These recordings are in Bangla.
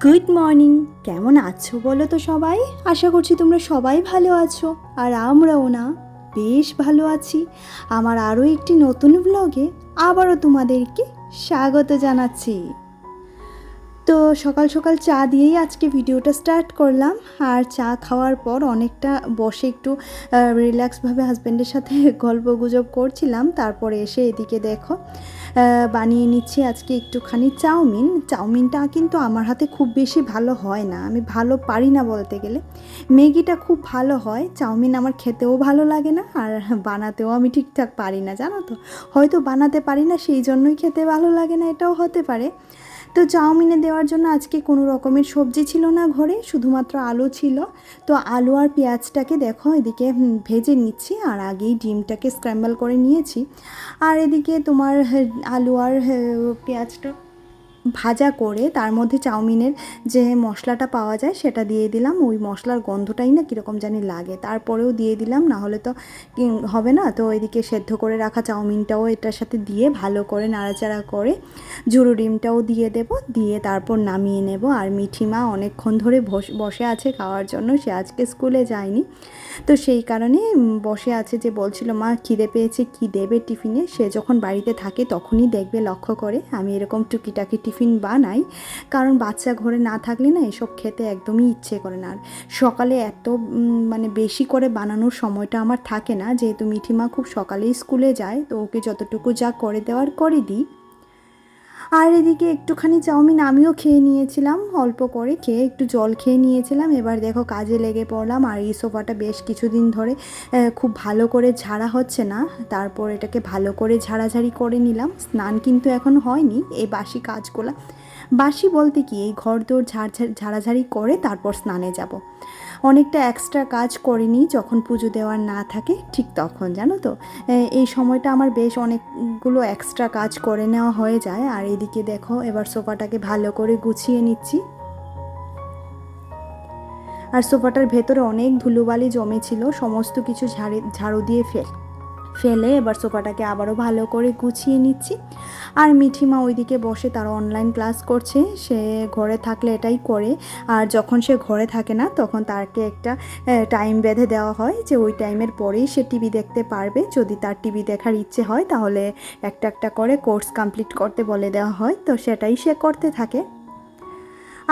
Good morning. কেমন আছো বলো তো সবাই? আশা করছি তোমরা সবাই ভালো আছো, আর আমরাও না বেশ ভালো আছি। আমার আরও একটি নতুন ব্লগে আবারও তোমাদেরকে স্বাগত জানাচ্ছি। তো সকাল সকাল চা দিয়েই আজকে ভিডিওটা স্টার্ট করলাম। আর চা খাওয়ার পর অনেকটা বসে একটু রিল্যাক্সভাবে হাজব্যান্ডের সাথে গল্প গুজব করছিলাম। তারপরে এসে এদিকে দেখো বানিয়ে নিচ্ছি আজকে একটুখানি চাউমিনটা কিন্তু আমার হাতে খুব বেশি ভালো হয় না, আমি ভালো পারি না বলতে গেলে। ম্যাগিটা খুব ভালো হয়, চাউমিন আমার খেতেও ভালো লাগে না, আর বানাতেও আমি ঠিকঠাক পারি না, জানো তো। হয়তো বানাতে পারি না সেই জন্যই খেতে ভালো লাগে না, এটাও হতে পারে। তো চাউমিনে দেওয়ার জন্য আজকে কোনো রকমের সবজি ছিল না ঘরে, শুধুমাত্র আলু ছিল। তো আলু আর পেঁয়াজটাকে দেখো এদিকে ভেজে নিচ্ছি, আর আগেই ডিমটাকে স্ক্র্যাম্বল করে নিয়েছি। আর এদিকে তোমার আলু আর পেঁয়াজটা ভাজা করে তার মধ্যে চাউমিনের যে মশলাটা পাওয়া যায় সেটা দিয়ে দিলাম। ওই মশলার গন্ধটাই না কীরকম জানি লাগে, তারপরেও দিয়ে দিলাম, না হলে তো হবে না। তো এদিকে সেদ্ধ করে রাখা চাউমিনটাও এটার সাথে দিয়ে ভালো করে নাড়াচাড়া করে ঝুরো ডিমটাও দিয়ে দেব, দিয়ে তারপর নামিয়ে নেব। আর মিঠিমা অনেকক্ষণ ধরে বসে আছে খাওয়ার জন্য, সে আজকে স্কুলে যায়নি, তো সেই কারণে বসে আছে। যে বলছিল মা খিদে পেয়েছে, কী দেবে টিফিনে। সে যখন বাড়িতে থাকে তখনই দেখবে লক্ষ্য করে আমি এরকম টুকিটাকি টিফিন বানাই, কারণ বাচ্চা ঘরে না থাকলে না এসব খেতে একদমই ইচ্ছে করে না। আর সকালে এত মানে বেশি করে বানানোর সময়টা আমার থাকে না, যেহেতু মিঠিমা খুব সকালেই স্কুলে যায়, তো ওকে যতটুকু যা করে দেওয়ার করে দিই। আর এদিকে একটুখানি চাউমিন আমিও খেয়ে নিয়েছিলাম, অল্প করে খেয়ে একটু জল খেয়ে নিয়েছিলাম। এবার দেখো কাজে লেগে পড়লাম। আর এই সোফাটা বেশ কিছুদিন ধরে খুব ভালো করে ঝাড়া হচ্ছে না, তারপর এটাকে ভালো করে ঝাড়াঝাড়ি করে নিলাম। স্নান কিন্তু এখন হয়নি, এই বাসি কাজগুলো, বাসি বলতে কি এই ঘর দোর ঝাড়াঝাড়ি করে তারপর স্নানে যাব। অনেকটা এক্সট্রা কাজ করিনি যখন পুজো দেওয়ার না থাকে ঠিক তখন, জানো তো। এই সময়টা আমার বেশ অনেকগুলো এক্সট্রা কাজ করে নেওয়া হয়ে যায়। আর এদিকে দেখো এবার সোফাটাকে ভালো করে গুছিয়ে নিচ্ছি। আর সোফাটার ভেতরে অনেক ধুলোবালি জমেছিল, সমস্ত কিছু ঝাড়ু দিয়ে ফেলে এবার সোফাটাকে আবারও ভালো করে গুছিয়ে নিচ্ছি। আর মিঠিমা ওইদিকে বসে তার অনলাইন ক্লাস করছে, সে ঘরে থাকলে এটাই করে। আর যখন সে ঘরে থাকে না তখন তাকে একটা টাইম বেঁধে দেওয়া হয়, যে ওই টাইমের পরেই সে টিভি দেখতে পারবে। যদি তার টিভি দেখার ইচ্ছে হয় তাহলে একটা একটা করে কোর্স কমপ্লিট করতে বলে দেওয়া হয়, তো সেটাই সে করতে থাকে।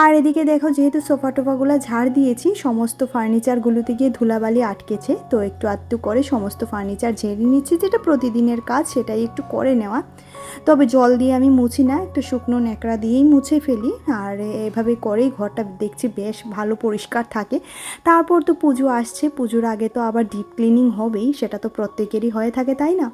আর এদিকে দেখো যেহেতু সোফা টোফাগুলো ঝাড় দিয়েছি, সমস্ত ফার্নিচারগুলোতে গিয়ে ধুলাবালি আটকেছে, তো একটু আধটু করে সমস্ত ফার্নিচার ঝেড়ে নিচ্ছি, যেটা প্রতিদিনের কাজ সেটাই একটু করে নেওয়া। তবে জল দিয়ে আমি মুছি না, একটু শুকনো ন্যাকড়া দিয়েই মুছে ফেলি। আর এভাবে করেই ঘরটা দেখছি বেশ ভালো পরিষ্কার থাকে। তারপর তো পুজো আসছে, পুজোর আগে তো আবার ডিপ ক্লিনিং হবেই, সেটা তো প্রত্যেকেরই হয়ে থাকে, তাই না।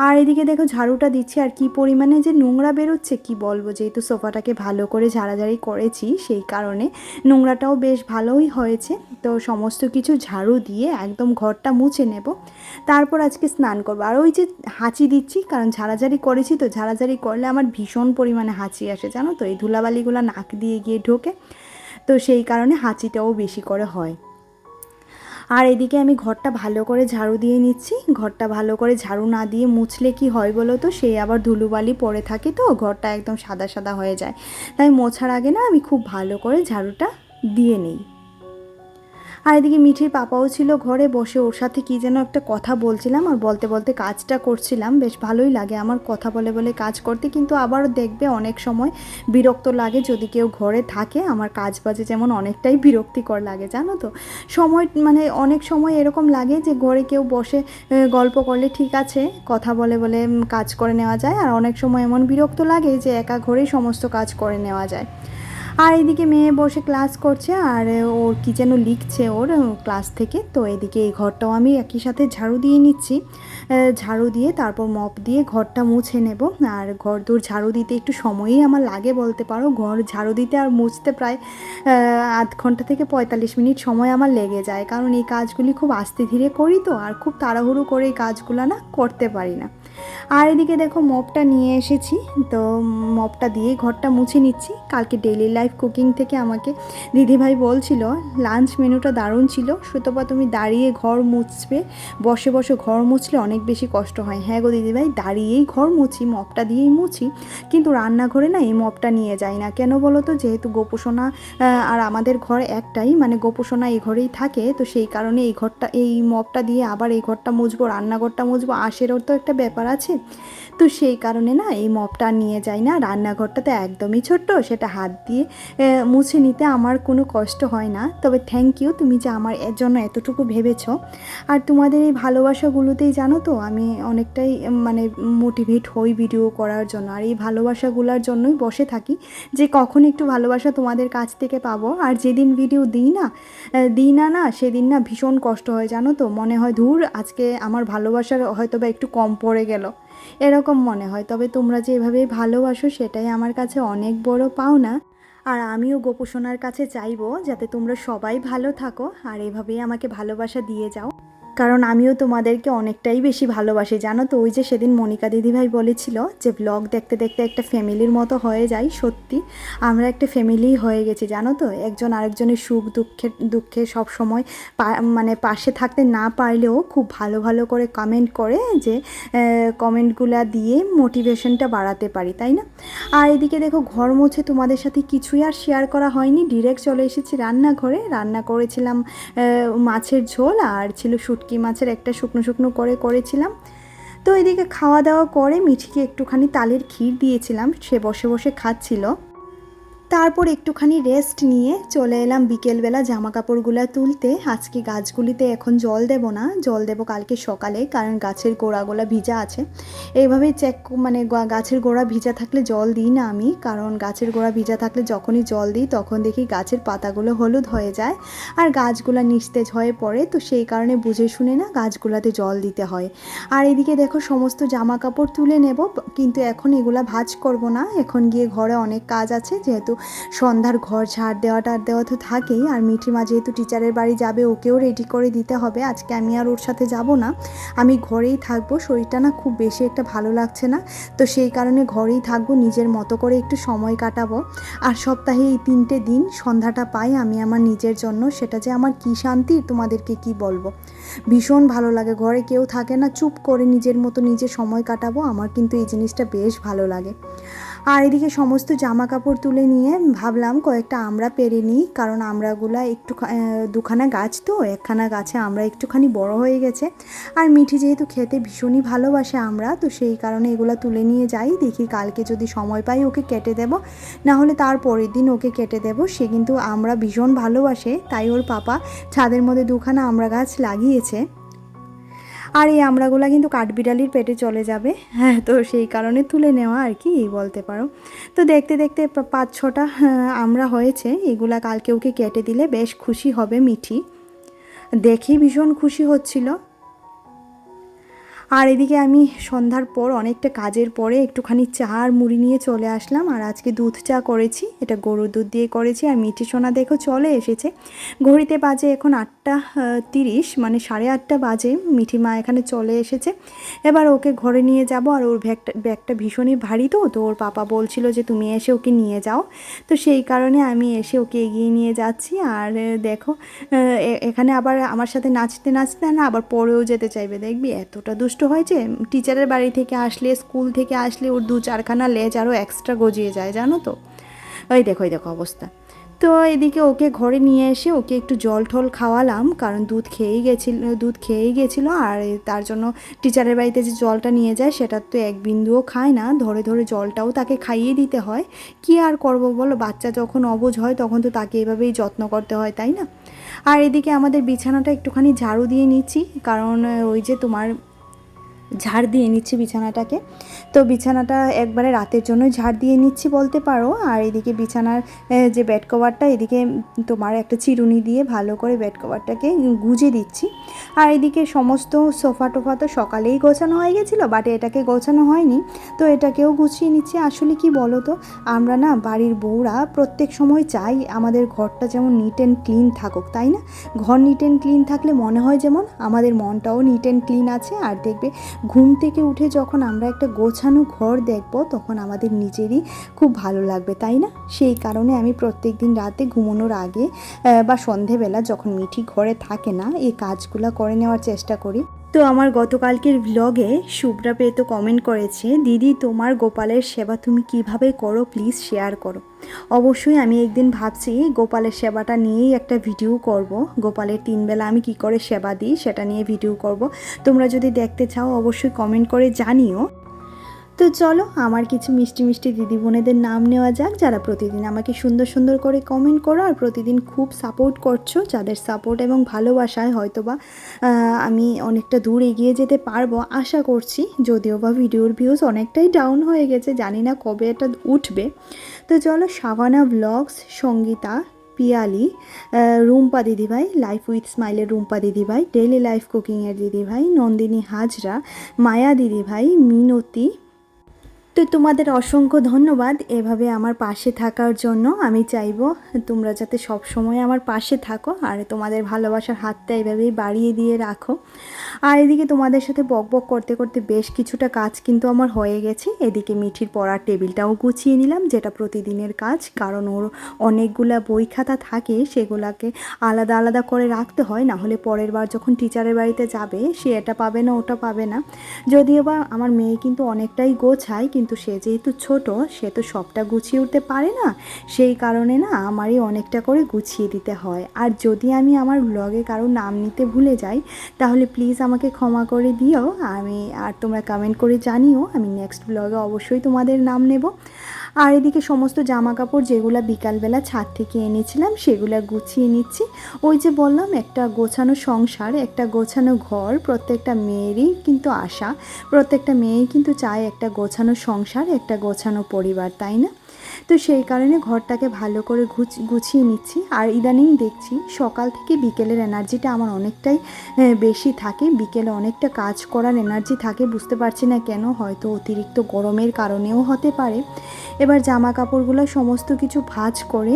আর এদিকে দেখো ঝাড়ুটা দিচ্ছি, আর কি পরিমাণে যে নোংরা বেরোচ্ছে কি বলবো। যেহেতু সোফাটাকে ভালো করে ঝাড়াঝাড়ি করেছি সেই কারণে নোংরাটাও বেশ ভালোই হয়েছে। তো সমস্ত কিছু ঝাড়ু দিয়ে একদম ঘরটা মুছে নেব, তারপর আজকে স্নান করবো। আর ওই যে হাঁচি দিচ্ছি, কারণ ঝাড়াঝাড়ি করেছি, তো ঝাড়াঝাড়ি করলে আমার ভীষণ পরিমাণে হাঁচি আসে, জানো তো। এই ধুলাবালিগুলো নাক দিয়ে গিয়ে ঢোকে, তো সেই কারণে হাঁচিটাও বেশি করে হয়। আর এদিকে আমি ঘরটা ভালো করে ঝাড়ু দিয়ে নিচ্ছি। ঘরটা ভালো করে ঝাড়ু না দিয়ে মুছলে কি হয় বলো তো, সেই আবার ধুলোবালি পড়ে থাকে, তো ঘরটা একদম সাদা সাদা হয়ে যায়। তাই মোছার আগে না আমি খুব ভালো করে ঝাড়ুটা দিয়ে নিই। আর এদিকে মিঠির পাপাও ছিল ঘরে বসে, ওর সাথে কী যেন একটা কথা বলছিলাম, আর বলতে বলতে কাজটা করছিলাম। বেশ ভালোই লাগে আমার কথা বলে বলে কাজ করতে, কিন্তু আবারও দেখবে অনেক সময় বিরক্ত লাগে যদি কেউ ঘরে থাকে। আমার কাজ বাজে যেমন অনেকটাই বিরক্তিকর লাগে, জানো তো। মানে অনেক সময় এরকম লাগে যে ঘরে কেউ বসে গল্প করলে ঠিক আছে, কথা বলে বলে কাজ করে নেওয়া যায়, আর অনেক সময় এমন বিরক্ত লাগে যে একা ঘরেই সমস্ত কাজ করে নেওয়া যায়। আর এদিকে মেয়ে বসে ক্লাস করছে, আর ওর কী যেন লিখছে ওর ক্লাস থেকে। তো এদিকে এই ঘরটাও আমি একই সাথে ঝাড়ু দিয়ে নিচ্ছি। ঝাড়ু দিয়ে তারপর মপ দিয়ে ঘরটা মুছে নেব। আর ঘর দূর ঝাড়ু দিতে একটু সময়ই আমার লাগে বলতে পারো। ঘর ঝাড়ু দিতে আর মুছতে প্রায় আধ ঘন্টা থেকে 45 মিনিট সময় আমার লেগে যায়, কারণ এই কাজগুলি খুব আস্তে ধীরে করি, তো আর খুব তাড়াহুড়ো করে এই কাজগুলো না করতে পারি না। আর এদিকে দেখো মপটা নিয়ে এসেছি, তো মপটা দিয়ে ঘরটা মুছে নিচ্ছি। কালকে ডেইলি লাইফ লাইফ কুকিং থেকে আমাকে দিদিভাই বলছিল লাঞ্চ মেনুটা দারুণ ছিল, সুতপা তুমি দাঁড়িয়ে ঘর মুছবে, বসে বসে ঘর মুছলে অনেক বেশি কষ্ট হয়। হ্যাঁ গো দিদিভাই, দাঁড়িয়েই ঘর মুছি, মপটা দিয়েই মুছি, কিন্তু রান্নাঘরে না এই মপটা নিয়ে যাই না। কেন বলো তো, যেহেতু গোপুসোনা আর আমাদের ঘর একটাই, মানে গোপুসোনা এই ঘরেই থাকে, তো সেই কারণে এই মপটা দিয়ে আবার এই ঘরটা মুছবো, রান্নাঘরটা মুছবো, আশেরও তো একটা ব্যাপার আছে। তো সেই কারণে না এই মপটা নিয়ে যাই না। রান্নাঘরটা তো একদমই ছোট্ট, সেটা হাত দিয়ে মুছে নিতে আমার কোনো কষ্ট হয় না। তবে থ্যাংক ইউ, তুমি যে আমার এর জন্য এতটুকু ভেবেছো। আর তোমাদের এই ভালোবাসাগুলোতেই জানো তো আমি অনেকটাই মানে মোটিভেট হই ভিডিও করার জন্য। আর এই ভালোবাসাগুলোর জন্যই বসে থাকি যে কখন একটু ভালোবাসা তোমাদের কাছ থেকে পাবো। আর যেদিন ভিডিও দিই না সেদিন না ভীষণ কষ্ট হয় জানো তো, মনে হয় ধুর আজকে আমার ভালোবাসার হয়তো বা একটু কম পড়ে গেল, এরকম মনে হয়। তবে তোমরা যে এভাবে ভালোবাসো সেটাই আমার কাছে অনেক বড় পাওনা। আর আমিও গোপুসোনার কাছে চাইবো যাতে তোমরা সবাই ভালো থাকো আর এভাবেই আমাকে ভালোবাসা দিয়ে যাও, কারণ আমিও তোমাদেরকে অনেকটাই বেশি ভালোবাসি জানো তো। ওই যে সেদিন মনিকা দিদিভাই বলেছিল যে ব্লগ দেখতে দেখতে একটা ফ্যামিলির মতো হয়ে যায়, সত্যি আমরা একটা ফ্যামিলি হয়ে গেছি জানো তো। একজন আরেকজনের সুখ দুঃখে সব সময় মানে পাশে থাকতে না পারলেও খুব ভালো ভালো করে কমেন্ট করে, যে কমেন্টগুলো দিয়ে মোটিভেশনটা বাড়াতে পারি, তাই না? আর এদিকে দেখো ঘর মুছে তোমাদের সাথে কিছুই আর শেয়ার করা হয়নি, ডিরেক্ট চলে এসেছি রান্নাঘরে। রান্না করেছিলাম মাছের ঝোল, আর ছিল শুটকি মাছের একটা শুকনো শুকনো করে করেছিলাম। তো এদিকে খাওয়া দাওয়া করে মিঠিকে একটুখানি তালের ক্ষীর দিয়েছিলাম, সে বসে বসে খাচ্ছিল। তারপর একটুখানি রেস্ট নিয়ে চলে এলাম বিকেলবেলা জামা কাপড়গুলো তুলতে। আজকে গাছগুলিতে এখন জল দেব না, জল দেব কালকে সকালে, কারণ গাছের গোড়াগুলো ভিজা আছে। এইভাবেই মানে গাছের গোড়া ভিজা থাকলে জল দিই না আমি, কারণ গাছের গোড়া ভিজা থাকলে যখনই জল দিই তখন দেখি গাছের পাতাগুলো হলুদ হয়ে যায় আর গাছগুলো নিস্তেজ হয়ে পড়ে। তো সেই কারণে বুঝে শুনে না গাছগুলোতে জল দিতে হয়। আর এদিকে দেখো সমস্ত জামা কাপড় তুলে নেব, কিন্তু এখন এগুলা ভাঁজ করব না, এখন গিয়ে ঘরে অনেক কাজ আছে। যেহেতু সন্ধ্যার ঘর ঝাড় দেওয়া তো থাকেই, আর মিঠি মা যেহেতু টিচারের বাড়ি যাবে ওকেও রেডি করে দিতে হবে। আজকে আমি আর ওর সাথে যাব না, আমি ঘরেই থাকবো। শরীরটা না খুব বেশি একটা ভালো লাগছে না, তো সেই কারণে ঘরেই থাকবো, নিজের মতো করে একটু সময় কাটাবো। আর সপ্তাহে এই 3টে দিন সন্ধ্যাটা পাই আমি আমার নিজের জন্য, সেটা যে আমার কী শান্তি তোমাদেরকে কি বলবো। ভীষণ ভালো লাগে, ঘরে কেউ থাকে না, চুপ করে নিজের মতো নিজে সময় কাটাবো, আমার কিন্তু এই জিনিসটা বেশ ভালো লাগে। আর এদিকে সমস্ত জামা কাপড় তুলে নিয়ে ভাবলাম কয়েকটা আমড়া পেরে নিই, কারণ আমড়াগুলা একটু দুখানা গাছ, তো একখানা গাছে আমড়া একটুখানি বড় হয়ে গেছে। আর মিঠি যেহেতু খেতে ভীষণই ভালোবাসে আমড়া, তো সেই কারণে এগুলো তুলে নিয়ে যাই। দেখি কালকে যদি সময় পাই ওকে কেটে দেব, না হলে তার পরের দিন ওকে কেটে দেব। সে কিন্তু আমড়া ভীষণ ভালোবাসে, তাই ওর পাপা ছাদের মধ্যে দুখানা আমড়া গাছ লাগিয়েছে। আর এই আমড়াগুলো কিন্তু কাঠবিড়ালির পেটে চলে যাবে, হ্যাঁ, তো সেই কারণে তুলে নেওয়া আর কি বলতে পারো। তো দেখতে দেখতে 5-6টা আমড়া হয়েছে, এগুলা কালকে ওকে কেটে দিলে বেশ খুশি হবে মিঠি, দেখেই ভীষণ খুশি হচ্ছিল। আর এদিকে আমি সন্ধ্যার পর অনেকটা কাজের পরে একটুখানি চা আর মুড়ি নিয়ে চলে আসলাম। আর আজকে দুধ চা করেছি, এটা গরুর দুধ দিয়ে করেছি। আর মিঠি সোনা দেখো চলে এসেছে, ঘড়িতে বাজে এখন 8:30, মানে 8:30 বাজে। মিঠি মা এখানে চলে এসেছে, এবার ওকে ঘরে নিয়ে যাব। আর ওর ব্যাগটা ভীষণই ভারী, তো ওর পাপা বলছিল যে তুমি এসে ওকে নিয়ে যাও, তো সেই কারণে আমি এসে ওকে এগিয়ে নিয়ে যাচ্ছি। আর দেখো এখানে আবার আমার সাথে নাচতে নাচতে না আবার পরেও যেতে চাইবে, দেখবি এতটা দুষ্ট হয়েছে। টিচারের বাড়ি থেকে আসলে, স্কুল থেকে আসলে ওর 2-4খানা লেজ আরও এক্সট্রা গজিয়ে যায় জানো তো। ওই দেখো অবস্থা। তো এদিকে ওকে ঘরে নিয়ে এসে ওকে একটু জল ঠল খাওয়ালাম, কারণ দুধ খেয়েই গেছিলো। আর তার জন্য টিচারের বাড়িতে যে জলটা নিয়ে যায় সেটা তো এক বিন্দুও খায় না, ধরে ধরে জলটাও তাকে খাইয়ে দিতে হয়। কি আর করবো বলো, বাচ্চা যখন অবুঝ হয় তখন তো তাকে এভাবেই যত্ন করতে হয়, তাই না? আর এদিকে আমাদের বিছানাটা একটুখানি ঝাড়ু দিয়ে নিচ্ছি, কারণ ওই যে তোমার ঝাড় দিয়ে নিচ্ছি বিছানাটাকে, তো বিছানাটা একবারে রাতের জন্যই ঝাড় দিয়ে নিচ্ছি বলতে পারো। আর এদিকে বিছানার যে বেড কভারটা, এদিকে তোমার একটা চিরুনি দিয়ে ভালো করে বেড কভারটাকে গুজে দিচ্ছি। আর এদিকে সমস্ত সোফা টোফা তো সকালেই গোছানো হয়ে গেছিলো, বাট এটাকে গোছানো হয়নি, তো এটাকেও গুছিয়ে নিচ্ছি। আসলে কি বলো তো, আমরা না বাড়ির বউরা প্রত্যেক সময় চাই আমাদের ঘরটা যেমন নিট অ্যান্ড ক্লিন থাকুক, তাই না? ঘর নিট অ্যান্ড ক্লিন থাকলে মনে হয় যেমন আমাদের মনটাও নিট অ্যান্ড ক্লিন আছে। আর দেখবে ঘুম থেকে উঠে যখন আমরা একটা গোছানো ঘর দেখব তখন আমাদের নিজেরই খুব ভালো লাগবে, তাই না? সেই কারণে আমি প্রত্যেক দিন রাতে ঘুমানোর আগে বা সন্ধেবেলা যখন মিঠি ঘরে থাকে না এই কাজগুলো করে নেওয়ার চেষ্টা করি। তো আমার গতকালকের ভ্লগে শুভ্রা পেয়ে তো কমেন্ট করেছে, দিদি তোমার গোপালের সেবা তুমি কিভাবে করো প্লিজ শেয়ার করো। অবশ্যই আমি একদিন ভাবছি গোপালের সেবাটা নিয়েই একটা ভিডিও করব। গোপালের 3 বেলা আমি কি করে সেবা দিই সেটা নিয়ে ভিডিও করব। তোমরা যদি দেখতে চাও অবশ্যই কমেন্ট করে জানিও। তো চলো আমার কিছু মিষ্টি মিষ্টি দিদি বোনেদের নাম নেওয়া যাক, যারা প্রতিদিন আমাকে সুন্দর সুন্দর করে কমেন্ট করো আর প্রতিদিন খুব সাপোর্ট করছো, যাদের সাপোর্ট এবং ভালোবাসায় হয়তোবা আমি অনেকটা দূর এগিয়ে যেতে পারবো আশা করছি। যদিও বা ভিডিওর ভিউজ অনেকটাই ডাউন হয়ে গেছে, জানি না কবে এটা উঠবে। তো চলো, শাবানা ব্লগস, সঙ্গীতা, পিয়ালি, রুম্পা দিদিভাই, লাইফ উইথ স্মাইলের রুম্পা দিদিভাই, ডেইলি লাইফ কুকিংয়ের দিদিভাই, নন্দিনী হাজরা, মায়া দিদিভাই, মিনতি। তো তোমাদের অসংখ্য ধন্যবাদ এভাবে আমার পাশে থাকার জন্য। আমি চাইবো তোমরা যাতে সব সময় আমার পাশে থাকো আর তোমাদের ভালোবাসার হাতটা এভাবেই বাড়িয়ে দিয়ে রাখো। আর এদিকে তোমাদের সাথে বকবক করতে করতে বেশ কিছুটা কাজ কিন্তু আমার হয়ে গেছে। এদিকে মিঠির পড়ার টেবিলটাও গুছিয়ে নিলাম, যেটা প্রতিদিনের কাজ, কারণ ওর অনেকগুলা বই খাতা থাকে, সেগুলাকে আলাদা আলাদা করে রাখতে হয়, না হলে পরের বার যখন টিচারের বাড়িতে যাবে সে এটা পাবে না ওটা পাবে না। যদিও বা আমার মেয়ে কিন্তু অনেকটাই গোছায়, কিন্তু সে যেহেতু ছোট সে তো সবটা গুছিয়ে উঠতে পারে না, সেই কারণে না আমারই অনেকটা করে গুছিয়ে দিতে হয়। আর যদি আমি আমার ব্লগে কারো নাম নিতে ভুলে যাই তাহলে প্লিজ আমাকে ক্ষমা করে দিও। আর তোমরা কমেন্ট করে জানিও, আমি নেক্সট ব্লগে অবশ্যই তোমাদের নাম নেব। আর এদিকে সমস্ত জামা কাপড় যেগুলো বিকালবেলা ছাদ থেকে এনেছিলাম সেগুলো গুছিয়ে নিচ্ছি। ওই যে বললাম একটা গোছানো সংসার, একটা গোছানো ঘর প্রত্যেকটা মেয়েরই কিন্তু আশা, প্রত্যেকটা মেয়েই কিন্তু চায় একটা গোছানো সংসার, একটা গোছানো পরিবার, তাই না? তো সেই কারণে ঘরটাকে ভালো করে গুছিয়ে নিচ্ছি। আর ইদানিং দেখছি সকাল থেকে বিকেলের এনার্জিটা আমার অনেকটাই বেশি থাকে, বিকেলে অনেকটা কাজ করার এনার্জি থাকে, বুঝতে পারছি না কেন, হয়তো অতিরিক্ত গরমের কারণেও হতে পারে। এবার জামা কাপড়গুলো সমস্ত কিছু ভাঁজ করে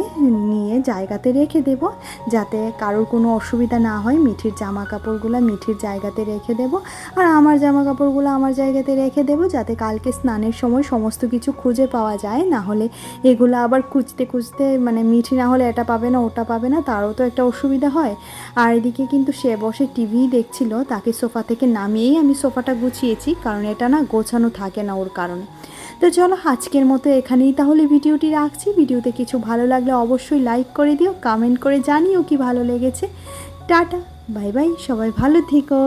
নিয়ে জায়গাতে রেখে দেব, যাতে কারোর কোনো অসুবিধা না হয়। মিঠির জামা কাপড়গুলো মিঠির জায়গাতে রেখে দেব আর আমার জামা কাপড়গুলো আমার জায়গাতে রেখে দেব, যাতে কালকে স্নানের সময় সমস্ত কিছু খুঁজে পাওয়া যায়। না হলে এগুলো আবার খুঁজতে খুঁজতে মানে মিঠি না হলে এটা পাবে না ওটা পাবে না, তারও তো একটা অসুবিধা হয়। আর এদিকে কিন্তু সে বসে টিভি দেখছিল, তাকে সোফা থেকে নামিয়েই আমি সোফাটা গুছিয়েছি, কারণ এটা না গোছানো থাকে না ওর কারণে। তো চলো আজকের মতো এখানেই তাহলে ভিডিওটি রাখছি। ভিডিওতে কিছু ভালো লাগলে অবশ্যই লাইক করে দিও, কমেন্ট করে জানিও কি ভালো লেগেছে। টাটা, বাই বাই, সবাই ভালো থেকো।